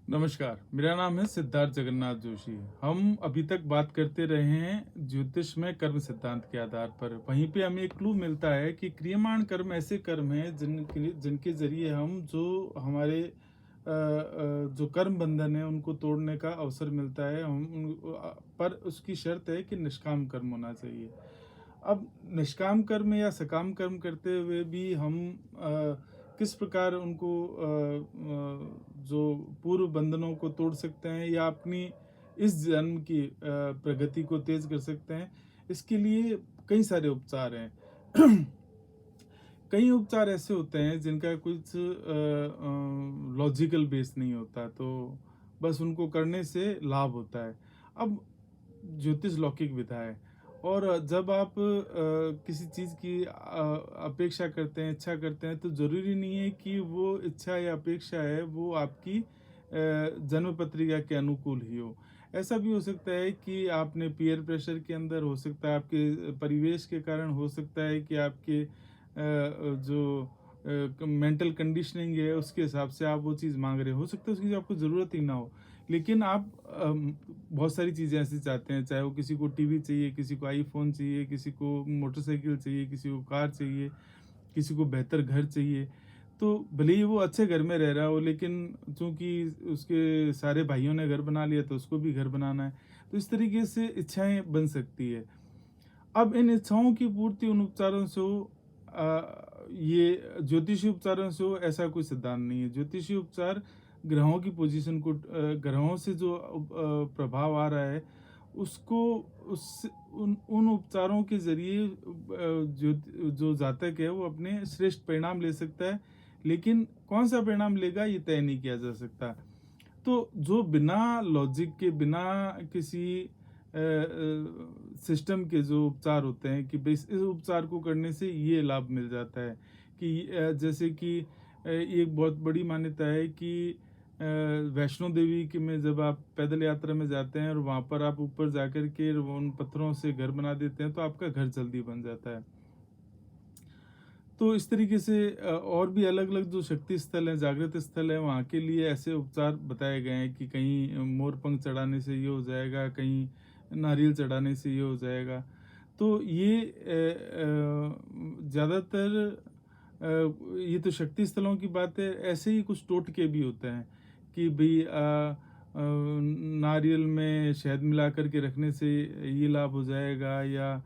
नमस्कार, मेरा नाम है सिद्धार्थ जगन्नाथ जोशी। हम अभी तक बात करते रहे हैं ज्योतिष में कर्म सिद्धांत के आधार पर। वहीं पे हमें एक क्लू मिलता है कि क्रियमाण कर्म ऐसे कर्म हैं जिनके जिनके ज़रिए हम जो हमारे जो कर्म बंधन है उनको तोड़ने का अवसर मिलता है। पर उसकी शर्त है कि निष्काम कर्म होना चाहिए। अब निष्काम कर्म या सकाम कर्म करते हुए भी हम किस प्रकार उनको जो पूर्व बंधनों को तोड़ सकते हैं या अपनी इस जन्म की प्रगति को तेज कर सकते हैं, इसके लिए कई सारे उपचार हैं। कई उपचार ऐसे होते हैं जिनका कुछ लॉजिकल बेस नहीं होता, तो बस उनको करने से लाभ होता है। अब ज्योतिष लौकिक विधा है और जब आप किसी चीज़ की अपेक्षा करते हैं, इच्छा करते हैं, तो ज़रूरी नहीं है कि वो इच्छा या अपेक्षा है वो आपकी जन्म पत्रिका के अनुकूल ही हो। ऐसा भी हो सकता है कि आपने पीयर प्रेशर के अंदर, हो सकता है आपके परिवेश के कारण, हो सकता है कि आपके जो मेंटल कंडीशनिंग है उसके हिसाब से आप वो चीज़ माँग रहे हो सकता है उसकी आपको ज़रूरत ही ना हो। लेकिन आप बहुत सारी चीज़ें ऐसी चाहते हैं, चाहे वो किसी को टीवी चाहिए, किसी को आईफ़ोन चाहिए, किसी को मोटरसाइकिल चाहिए, किसी को कार चाहिए, किसी को बेहतर घर चाहिए। तो भले ही वो अच्छे घर में रह रहा हो, लेकिन चूँकि उसके सारे भाइयों ने घर बना लिया तो उसको भी घर बनाना है। तो इस तरीके से इच्छाएँ बन सकती है। अब इन इच्छाओं की पूर्ति उन उपचारों से हो, ये ज्योतिषी उपचारों से हो, ऐसा कोई सिद्धांत नहीं है। ज्योतिषी उपचार ग्रहों की पोजीशन को, ग्रहों से जो प्रभाव आ रहा है उसको, उस उन उन उपचारों के ज़रिए जो जो जातक है वो अपने श्रेष्ठ परिणाम ले सकता है। लेकिन कौन-सा परिणाम लेगा ये तय नहीं किया जा सकता। तो जो बिना लॉजिक के, बिना किसी सिस्टम के जो उपचार होते हैं कि भई इस उपचार को करने से ये लाभ मिल जाता है कि जैसे कि एक बहुत बड़ी मान्यता है कि वैष्णो देवी के में जब आप पैदल यात्रा में जाते हैं और वहाँ पर आप ऊपर जाकर के वो उन पत्थरों से घर बना देते हैं, तो आपका घर जल्दी बन जाता है। तो इस तरीके से और भी अलग-अलग जो शक्ति स्थल हैं, जागृत स्थल हैं, वहाँ के लिए ऐसे उपचार बताए गए हैं कि कहीं मोर पंख चढ़ाने से ये हो जाएगा, कहीं नारियल चढ़ाने से ये हो जाएगा। तो ये ज़्यादातर ये तो शक्ति स्थलों की बात है, ऐसे ही कुछ टोटके भी होते हैं कि भई नारियल में शहद मिला कर के रखने से ये लाभ हो जाएगा, या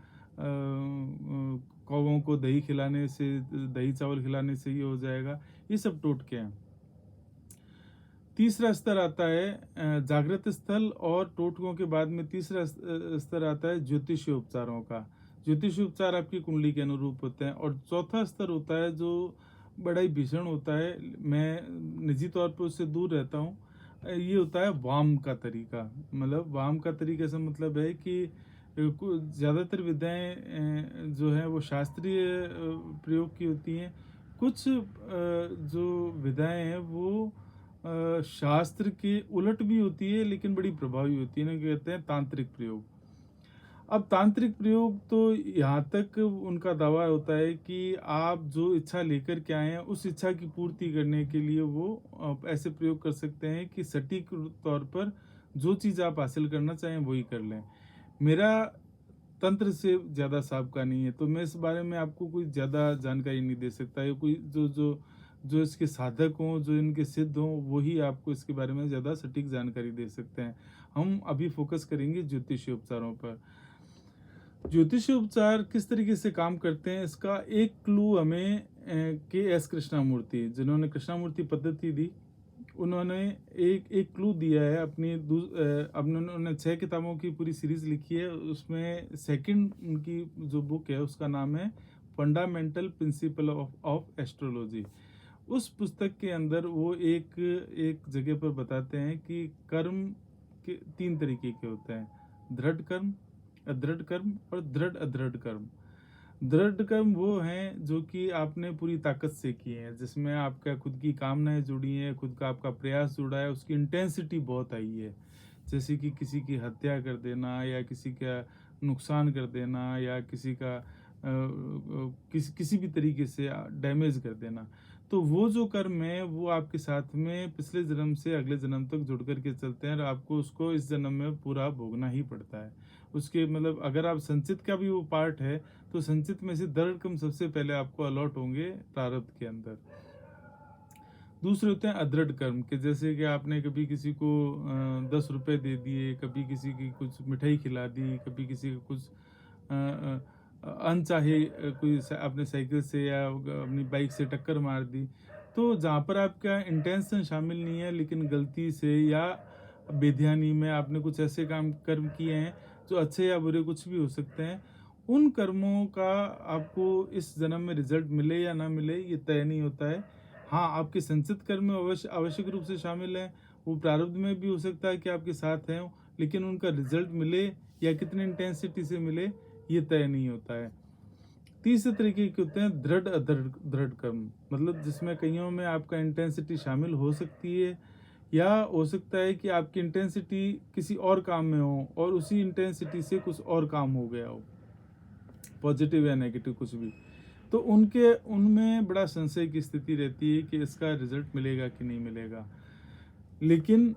कौवों को दही खिलाने से, दही चावल खिलाने से ये हो जाएगा। ये सब टोटके हैं। तीसरा स्तर आता है जागृत स्थल और टोटकों के बाद में तीसरा स्तर आता है ज्योतिषीय उपचारों का। ज्योतिषीय उपचार आपकी कुंडली के अनुरूप होते हैं और चौथा स्तर होता है जो बड़ा ही भीषण होता है। मैं निजी तौर पे उससे दूर रहता हूँ। ये होता है वाम का तरीका। मतलब वाम का तरीके से मतलब है कि ज़्यादातर विधाएँ जो हैं वो शास्त्रीय प्रयोग की होती हैं। कुछ जो विधाएँ हैं वो शास्त्र के उलट भी होती है, लेकिन बड़ी प्रभावी होती है। इन्हें कहते हैं तांत्रिक प्रयोग। अब तांत्रिक प्रयोग तो यहाँ तक उनका दावा होता है कि आप जो इच्छा लेकर के आए हैं, उस इच्छा की पूर्ति करने के लिए वो ऐसे प्रयोग कर सकते हैं कि सटीक तौर पर जो चीज़ आप हासिल करना चाहें वही कर लें। मेरा तंत्र से ज़्यादा साबका नहीं है, तो मैं इस बारे में आपको कोई ज़्यादा जानकारी नहीं दे सकता। ये कोई जो जो जो इसके साधक हों, जो इनके सिद्ध हों, वो ही आपको इसके बारे में ज़्यादा सटीक जानकारी दे सकते हैं। हम अभी फ़ोकस करेंगे ज्योतिषीय उपचारों पर। ज्योतिषीय उपचार किस तरीके से काम करते हैं, इसका एक क्लू हमें के एस कृष्णामूर्ति, जिन्होंने कृष्णामूर्ति पद्धति दी, उन्होंने एक एक क्लू दिया है अब उन्होंने 6 किताबों की पूरी सीरीज़ लिखी है। उसमें सेकंड उनकी जो बुक है उसका नाम है फंडामेंटल प्रिंसिपल ऑफ एस्ट्रोलॉजी। उस पुस्तक के अंदर वो एक एक जगह पर बताते हैं कि कर्म के 3 तरीके के होते हैं, दृढ़ कर्म, अदृढ़ कर्म और दृढ़ अदृढ़ कर्म। दृढ़ कर्म वो हैं जो कि आपने पूरी ताकत से किए हैं, जिसमें आपका खुद की कामनाएँ जुड़ी हैं, खुद का आपका प्रयास जुड़ा है, उसकी इंटेंसिटी बहुत हाई है। जैसे कि किसी की हत्या कर देना या किसी का नुकसान कर देना या किसी का किसी भी तरीके से डैमेज कर देना। तो वो जो कर्म है वो आपके साथ में पिछले जन्म से अगले जन्म तक जुड़ कर के चलते हैं और आपको उसको इस जन्म में पूरा भोगना ही पड़ता है। उसके मतलब अगर आप संचित का भी वो पार्ट है, तो संचित में से दृढ़ कर्म सबसे पहले आपको अलॉट होंगे प्रारब्ध के अंदर। दूसरे होते हैं अदृढ़ कर्म के, जैसे कि आपने कभी किसी को 10 रुपए दे दिए, कभी किसी की कुछ मिठाई खिला दी, कभी किसी को कुछ अ, अनचाहे आपने साइकिल से या अपनी बाइक से टक्कर मार दी। तो जहाँ पर आपका इंटेंशन शामिल नहीं है, लेकिन गलती से या बेध्यानी में आपने कुछ ऐसे कर्म किए हैं जो अच्छे या बुरे कुछ भी हो सकते हैं, उन कर्मों का आपको इस जन्म में रिजल्ट मिले या ना मिले ये तय नहीं होता है। हाँ, आपके संचित कर्म में आवश्यक रूप से शामिल हैं, वो प्रारब्ध में भी हो सकता है कि आपके साथ हैं, लेकिन उनका रिजल्ट मिले या कितनी इंटेंसिटी से मिले ये तय नहीं होता है। तीसरे तरीके के होते हैं दृढ़ अदृढ़ दृढ़ कर्म, मतलब जिसमें कईयों में आपका इंटेंसिटी शामिल हो सकती है, या हो सकता है कि आपकी इंटेंसिटी किसी और काम में हो और उसी इंटेंसिटी से कुछ और काम हो गया हो, पॉजिटिव या नेगेटिव कुछ भी। तो उनके उनमें बड़ा संशय की स्थिति रहती है कि इसका रिजल्ट मिलेगा कि नहीं मिलेगा। लेकिन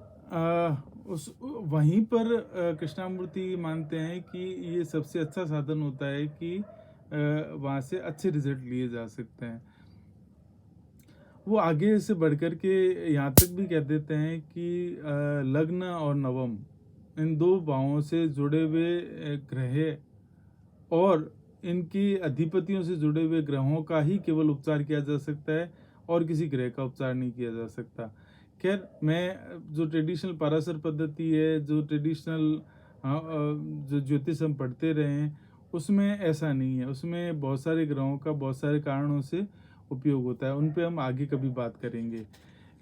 उस वहीं पर कृष्णामूर्ति मानते हैं कि ये सबसे अच्छा साधन होता है कि वहाँ से अच्छे रिजल्ट लिए जा सकते हैं। वो आगे से बढ़कर के यहाँ तक भी कह देते हैं कि लग्न और नवम, इन दो भावों से जुड़े हुए ग्रह और इनकी अधिपतियों से जुड़े हुए ग्रहों का ही केवल उपचार किया जा सकता है और किसी ग्रह का उपचार नहीं किया जा सकता। खैर, मैं जो ट्रेडिशनल पाराशर पद्धति है, जो ट्रेडिशनल जो ज्योतिष हम पढ़ते रहे हैं, उसमें ऐसा नहीं है। उसमें बहुत सारे ग्रहों का बहुत सारे कारणों से उपयोग होता है, उन पे हम आगे कभी बात करेंगे।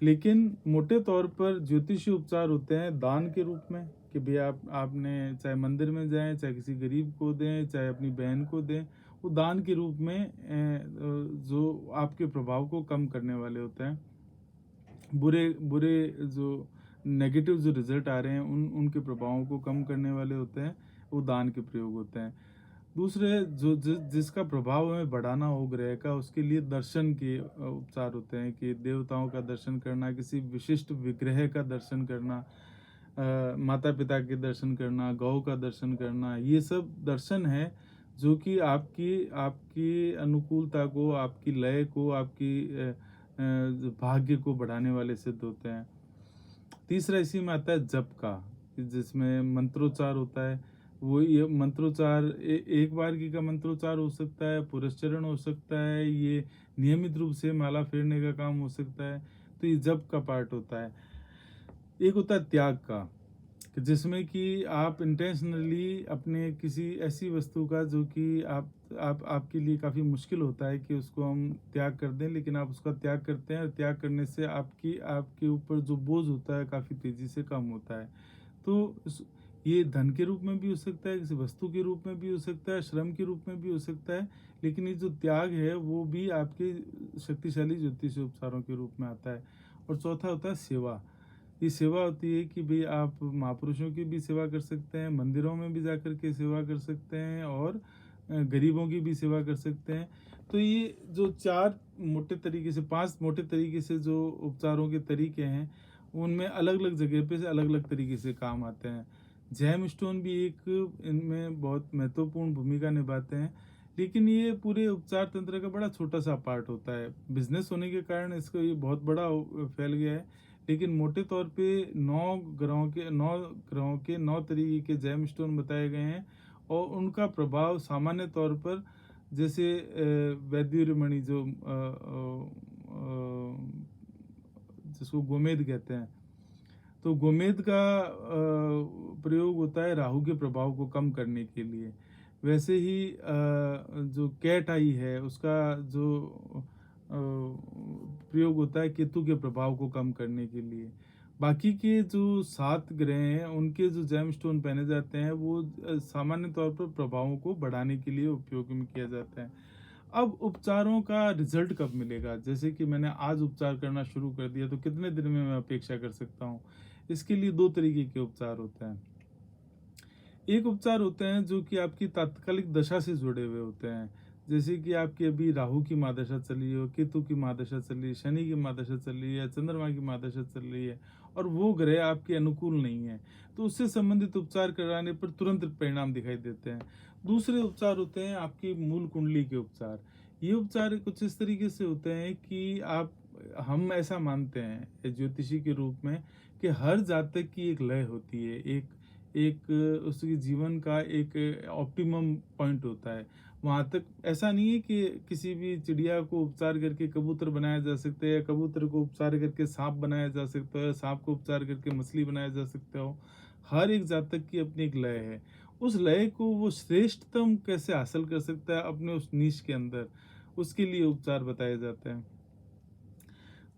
लेकिन मोटे तौर पर ज्योतिषीय उपचार होते हैं दान के रूप में, कि भाई आपने चाहे मंदिर में जाएं, चाहे किसी गरीब को दें, चाहे अपनी बहन को दें, वो दान के रूप में जो आपके प्रभाव को कम करने वाले होते हैं। बुरे बुरे जो नेगेटिव जो रिजल्ट आ रहे हैं उनके प्रभावों को कम करने वाले होते हैं, वो दान के प्रयोग होते हैं। दूसरे जिसका प्रभाव हमें बढ़ाना हो ग्रह का, उसके लिए दर्शन के उपचार होते हैं, कि देवताओं का दर्शन करना, किसी विशिष्ट विग्रह का दर्शन करना, माता पिता के दर्शन करना, गौ का दर्शन करना, ये सब दर्शन है जो कि आपकी आपकी अनुकूलता को, आपकी लय को, आपकी भाग्य को बढ़ाने वाले सिद्ध होते हैं। तीसरा इसी में आता है जप का, जिसमें मंत्रोच्चार होता है। वो ये मंत्रोच्चार एक बार की का मंत्रोच्चार हो सकता है, पुरस्चरण हो सकता है, ये नियमित रूप से माला फेरने का काम हो सकता है। तो ये जप का पार्ट होता है। एक होता है त्याग का, कि जिसमें कि आप इंटेंशनली अपने किसी ऐसी वस्तु का जो कि आपके लिए काफ़ी मुश्किल होता है कि उसको हम त्याग कर दें, लेकिन आप उसका त्याग करते हैं, और त्याग करने से आपके ऊपर जो बोझ होता है काफ़ी तेज़ी से कम होता है। तो ये धन के रूप में भी हो सकता है, किसी वस्तु के रूप में भी हो सकता है, श्रम के रूप में भी हो सकता है, लेकिन ये जो त्याग है वो भी आपके शक्तिशाली ज्योतिषीय उपचारों के रूप में आता है। और चौथा होता है सेवा। ये सेवा होती है कि भाई आप महापुरुषों की भी सेवा कर सकते हैं, मंदिरों में भी जाकर के सेवा कर सकते हैं, और गरीबों की भी सेवा कर सकते हैं। तो ये जो 5 मोटे तरीके से जो उपचारों के तरीके हैं, उनमें अलग अलग जगह पे से अलग अलग तरीके से काम आते हैं। जैम स्टोन भी एक इनमें बहुत महत्वपूर्ण भूमिका निभाते हैं, लेकिन ये पूरे उपचार तंत्र का बड़ा छोटा सा पार्ट होता है। बिजनेस होने के कारण इसको ये बहुत बड़ा फैल गया है। लेकिन मोटे तौर पे 9 तरीके के जैम स्टोन बताए गए हैं, और उनका प्रभाव सामान्य तौर पर, जैसे वैद्यूरमणि जो जिसको गोमेद कहते हैं, तो गोमेद का प्रयोग होता है राहु के प्रभाव को कम करने के लिए। वैसे ही जो कैट आई है उसका जो प्रयोग होता है केतु के प्रभाव को कम करने के लिए। बाकी के जो 7 ग्रह हैं उनके जो जेम स्टोन पहने जाते हैं वो सामान्य तौर पर प्रभावों को बढ़ाने के लिए उपयोग में किया जाता है। अब उपचारों का रिजल्ट कब मिलेगा? जैसे कि मैंने आज उपचार करना शुरू कर दिया, तो कितने दिन में मैं अपेक्षा कर सकता हूँ? इसके लिए 2 तरीके के उपचार होते हैं। एक उपचार होते हैं जो कि आपकी तात्कालिक दशा से जुड़े हुए होते हैं। जैसे कि आपकी अभी राहु की महादशा चल रही हो, केतु की महादशा चल रही है, शनि की महादशा चल रही है, चंद्रमा की महादशा चल रही है और वो ग्रह आपके अनुकूल नहीं है, तो उससे संबंधित उपचार कराने पर तुरंत परिणाम दिखाई देते हैं। दूसरे उपचार होते हैं आपकी मूल कुंडली के उपचार। ये उपचार कुछ इस तरीके से होते हैं कि आप हम ऐसा मानते हैं ज्योतिषी के रूप में कि हर जातक की एक लय होती है, एक एक उसके जीवन का एक ऑप्टिमम पॉइंट होता है। वहाँ तक ऐसा नहीं है कि किसी भी चिड़िया को उपचार करके कबूतर बनाया जा सकता है या कबूतर को उपचार करके सांप बनाया जा सकता है, सांप को उपचार करके मछली बनाया जा सकता हो। हर एक जातक की अपनी एक लय है। उस लय को वो श्रेष्ठतम कैसे हासिल कर सकता है अपने उस नीश के अंदर, उसके लिए उपचार बताए जाते हैं।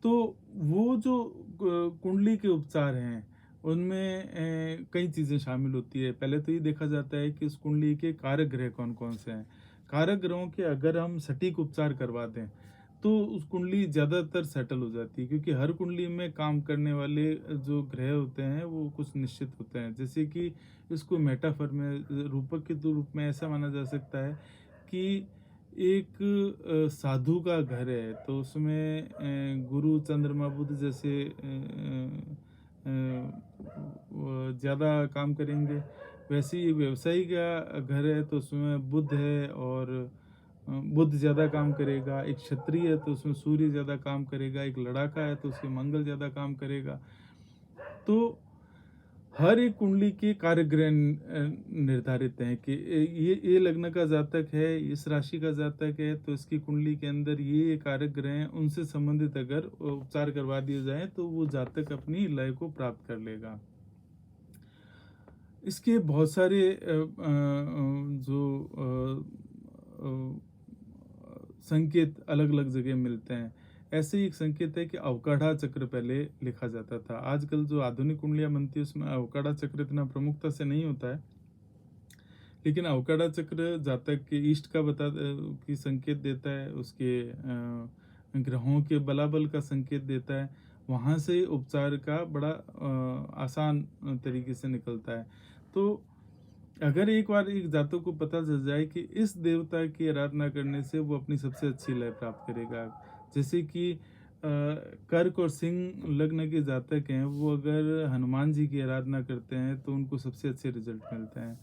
तो वो जो कुंडली के उपचार हैं, उनमें कई चीज़ें शामिल होती है। पहले तो ये देखा जाता है कि उस कुंडली के कारक ग्रह कौन-कौन से हैं। कारक ग्रहों के अगर हम सटीक उपचार करवा दें, तो उस कुंडली ज़्यादातर सेटल हो जाती है, क्योंकि हर कुंडली में काम करने वाले जो ग्रह होते हैं, वो कुछ निश्चित होते हैं। जैसे कि इसको मेटाफर में रूपक के रूप में ऐसा माना जा सकता है कि एक साधु का घर है, तो उसमें गुरु, चंद्रमा, बुध जैसे ज़्यादा काम करेंगे। वैसे ही व्यवसायी का घर है, तो उसमें बुध है और बुध ज़्यादा काम करेगा। एक क्षत्रिय है तो उसमें सूर्य ज़्यादा काम करेगा। एक लड़ाका है तो उसके मंगल ज़्यादा काम करेगा। तो हर एक कुंडली के कार्यग्रह निर्धारित हैं कि ये लग्न का जातक है, इस राशि का जातक है, तो इसकी कुंडली के अंदर ये कारक ग्रह हैं, उनसे संबंधित अगर उपचार करवा दिए जाए तो वो जातक अपनी लय को प्राप्त कर लेगा। इसके बहुत सारे जो संकेत अलग अलग जगह मिलते हैं। ऐसे ही एक संकेत है कि अवकाढ़ा चक्र पहले लिखा जाता था। आजकल जो आधुनिक कुंडलियाँ बनती है उसमें अवकाढ़ा चक्र इतना प्रमुखता से नहीं होता है, लेकिन अवकाढ़ा चक्र जातक के ईष्ट का की संकेत देता है, उसके ग्रहों के बलाबल का संकेत देता है। वहाँ से उपचार का बड़ा आसान तरीके से निकलता है। तो अगर एक बार एक जातक को पता चल जाए कि इस देवता की आराधना करने से वो अपनी सबसे अच्छी लय प्राप्त करेगा, जैसे कि कर्क और सिंह लग्न के जातक हैं, वो अगर हनुमान जी की आराधना करते हैं तो उनको सबसे अच्छे रिजल्ट मिलते हैं।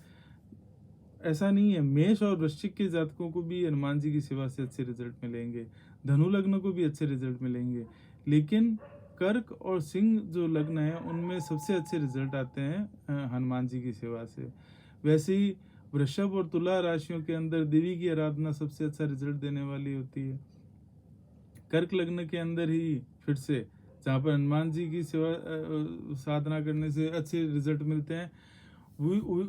ऐसा नहीं है, मेष और वृश्चिक के जातकों को भी हनुमान जी की सेवा से अच्छे रिजल्ट मिलेंगे, धनु लग्न को भी अच्छे रिजल्ट मिलेंगे, लेकिन कर्क और सिंह जो लग्न है उनमें सबसे अच्छे रिजल्ट आते हैं हनुमान जी की सेवा से। वैसे ही वृषभ और तुला राशियों के अंदर देवी की आराधना सबसे अच्छा रिजल्ट देने वाली होती है। कर्क लग्न के अंदर ही फिर से जहाँ पर हनुमान जी की सेवा साधना करने से अच्छे रिजल्ट मिलते हैं,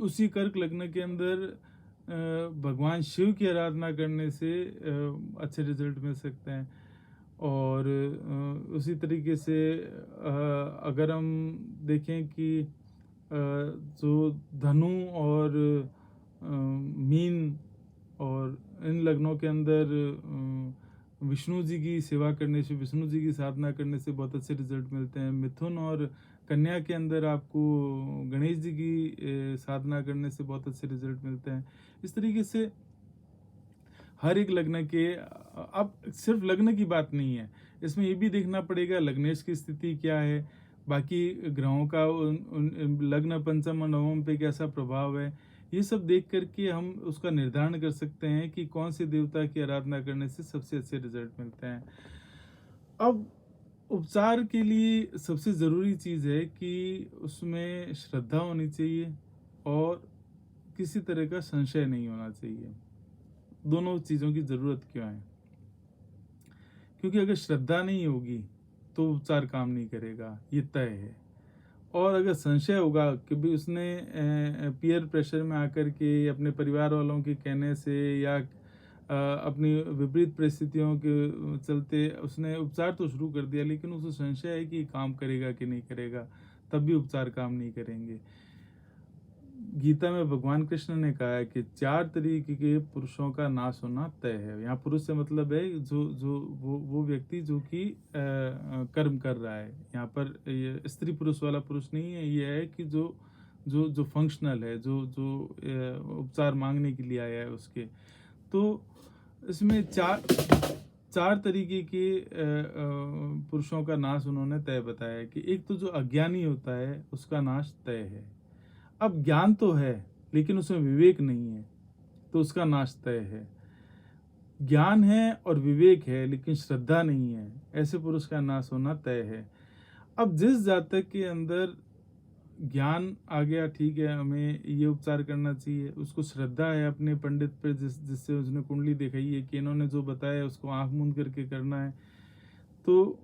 उसी कर्क लग्न के अंदर भगवान शिव की आराधना करने से अच्छे रिजल्ट मिल सकते हैं। और उसी तरीके से अगर हम देखें कि जो धनु और मीन और इन लग्नों के अंदर विष्णु जी की सेवा करने से, विष्णु जी की साधना करने से बहुत अच्छे रिजल्ट मिलते हैं। मिथुन और कन्या के अंदर आपको गणेश जी की साधना करने से बहुत अच्छे रिजल्ट मिलते हैं। इस तरीके से हर एक लग्न के अब सिर्फ लग्न की बात नहीं है, इसमें ये भी देखना पड़ेगा लग्नेश की स्थिति क्या है, बाकी ग्रहों का उन लग्न पंचम और नवम पे कैसा प्रभाव है। ये सब देख करके हम उसका निर्धारण कर सकते हैं कि कौन से देवता की आराधना करने से सबसे अच्छे रिजल्ट मिलते हैं। अब उपचार के लिए सबसे ज़रूरी चीज़ है कि उसमें श्रद्धा होनी चाहिए और किसी तरह का संशय नहीं होना चाहिए। दोनों चीज़ों की ज़रूरत क्यों है? क्योंकि अगर श्रद्धा नहीं होगी तो उपचार काम नहीं करेगा, ये तय है। और अगर संशय होगा कि भी उसने पीयर प्रेशर में आकर के अपने परिवार वालों के कहने से या अपनी विपरीत परिस्थितियों के चलते उसने उपचार तो शुरू कर दिया, लेकिन उसे संशय है कि काम करेगा कि नहीं करेगा, तब भी उपचार काम नहीं करेंगे। गीता में भगवान कृष्ण ने कहा है कि 4 तरीके के पुरुषों का नाश होना तय है। यहाँ पुरुष से मतलब है जो जो वो व्यक्ति जो कि कर्म कर रहा है। यहाँ पर ये स्त्री पुरुष वाला पुरुष नहीं है, ये है कि जो जो जो फंक्शनल है, जो जो उपचार मांगने के लिए आया है उसके। तो इसमें चार तरीके के पुरुषों का नाश उन्होंने तय बताया है कि एक तो जो अज्ञानी होता है उसका नाश तय है। अब ज्ञान तो है लेकिन उसमें विवेक नहीं है तो उसका नाश तय है। ज्ञान है और विवेक है लेकिन श्रद्धा नहीं है, ऐसे पुरुष का नाश होना तय है। अब जिस जातक के अंदर ज्ञान आ गया, ठीक है, हमें ये उपचार करना चाहिए, उसको श्रद्धा है अपने पंडित पे जिससे उसने कुंडली दिखाई है कि इन्होंने जो बताया उसको आंख मूंद करके करना है, तो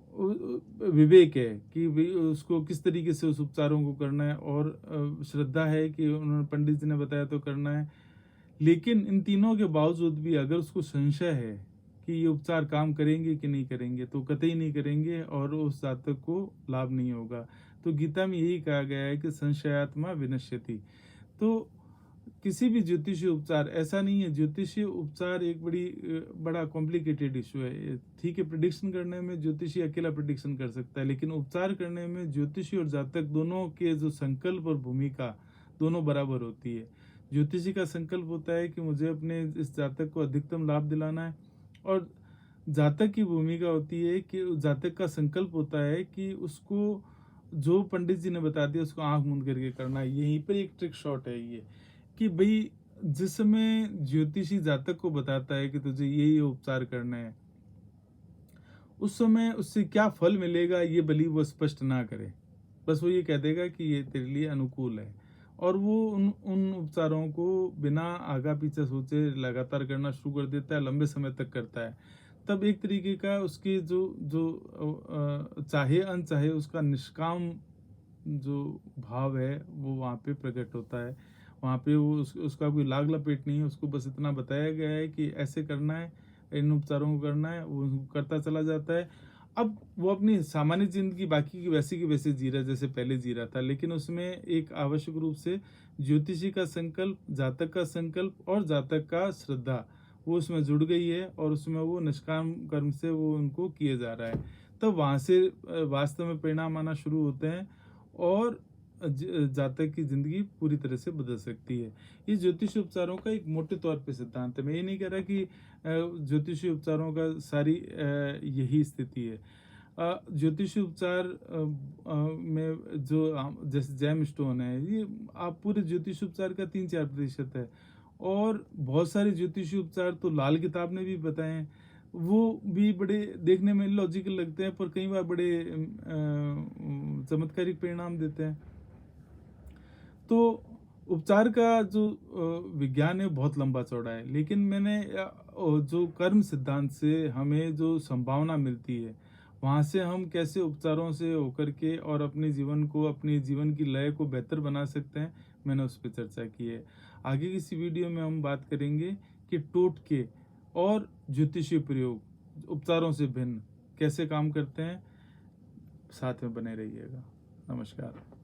विवेक है कि उसको किस तरीके से उस उपचारों को करना है, और श्रद्धा है कि उन्होंने पंडित जी ने बताया तो करना है। लेकिन इन तीनों के बावजूद भी अगर उसको संशय है कि ये उपचार काम करेंगे कि नहीं करेंगे तो कतई नहीं करेंगे और उस जातक को लाभ नहीं होगा। तो गीता में यही कहा गया है कि संशयात्मा विनश्यति। तो किसी भी ज्योतिषीय उपचार, ऐसा नहीं है, ज्योतिषीय उपचार एक बड़ा कॉम्प्लिकेटेड इशू है। ठीक है, प्रिडिक्शन करने में ज्योतिषी अकेला प्रिडिक्शन कर सकता है, लेकिन उपचार करने में ज्योतिषी और जातक दोनों के जो संकल्प और भूमिका दोनों बराबर होती है। ज्योतिषी का संकल्प होता है कि मुझे अपने इस जातक को अधिकतम लाभ दिलाना है, और जातक की भूमिका होती है कि जातक का संकल्प होता है कि उसको जो पंडित जी ने बता दिया उसको आंख मूंद करके करना है। यहीं पर एक ट्रिक शॉट है ये कि भाई जिस समय ज्योतिषी जातक को बताता है कि तुझे ये उपचार करना है, उस समय उससे क्या फल मिलेगा ये भली वो स्पष्ट ना करे, बस वो ये कह देगा कि ये तेरे लिए अनुकूल है, और वो उन उपचारों को बिना आगा पीछे सोचे लगातार करना शुरू कर देता है, लंबे समय तक करता है। तब एक तरीके का उसके जो जो चाहे अनचाहे उसका निष्काम जो भाव है वो वहाँ पे प्रकट होता है। वहाँ पे वो उसका कोई लाग लपेट नहीं है, उसको बस इतना बताया गया है कि ऐसे करना है, इन उपचारों को करना है, वो करता चला जाता है। अब वो अपनी सामान्य ज़िंदगी बाकी की वैसे जी रहा है जैसे पहले जी रहा था, लेकिन उसमें एक आवश्यक रूप से ज्योतिषी का संकल्प, जातक का संकल्प और जातक का श्रद्धा वो उसमें जुड़ गई है, और उसमें वो निष्काम कर्म से वो उनको किए जा रहा है। तब वहाँ से वास्तव में परिणाम आना शुरू होते हैं, और जातक की जिंदगी पूरी तरह से बदल सकती है। ये ज्योतिष उपचारों का एक मोटे तौर पे सिद्धांत है। मैं ये नहीं कह रहा कि ज्योतिषी उपचारों का सारी यही स्थिति है। ज्योतिषी उपचार में जो जैसे जैम स्टोन है, ये आप पूरे ज्योतिष उपचार का 3-4% है, और बहुत सारे ज्योतिषी उपचार तो लाल किताब ने भी बताए हैं, वो भी बड़े देखने में लॉजिकल लगते हैं पर कई बार बड़े चमत्कारिक परिणाम देते हैं। तो उपचार का जो विज्ञान है बहुत लंबा चौड़ा है, लेकिन मैंने जो कर्म सिद्धांत से हमें जो संभावना मिलती है, वहाँ से हम कैसे उपचारों से होकर के और अपने जीवन को, अपने जीवन की लय को बेहतर बना सकते हैं, मैंने उस पर चर्चा की है। आगे किसी वीडियो में हम बात करेंगे कि टोटके और ज्योतिषीय प्रयोग उपचारों से भिन्न कैसे काम करते हैं। साथ में बने रहिएगा। नमस्कार।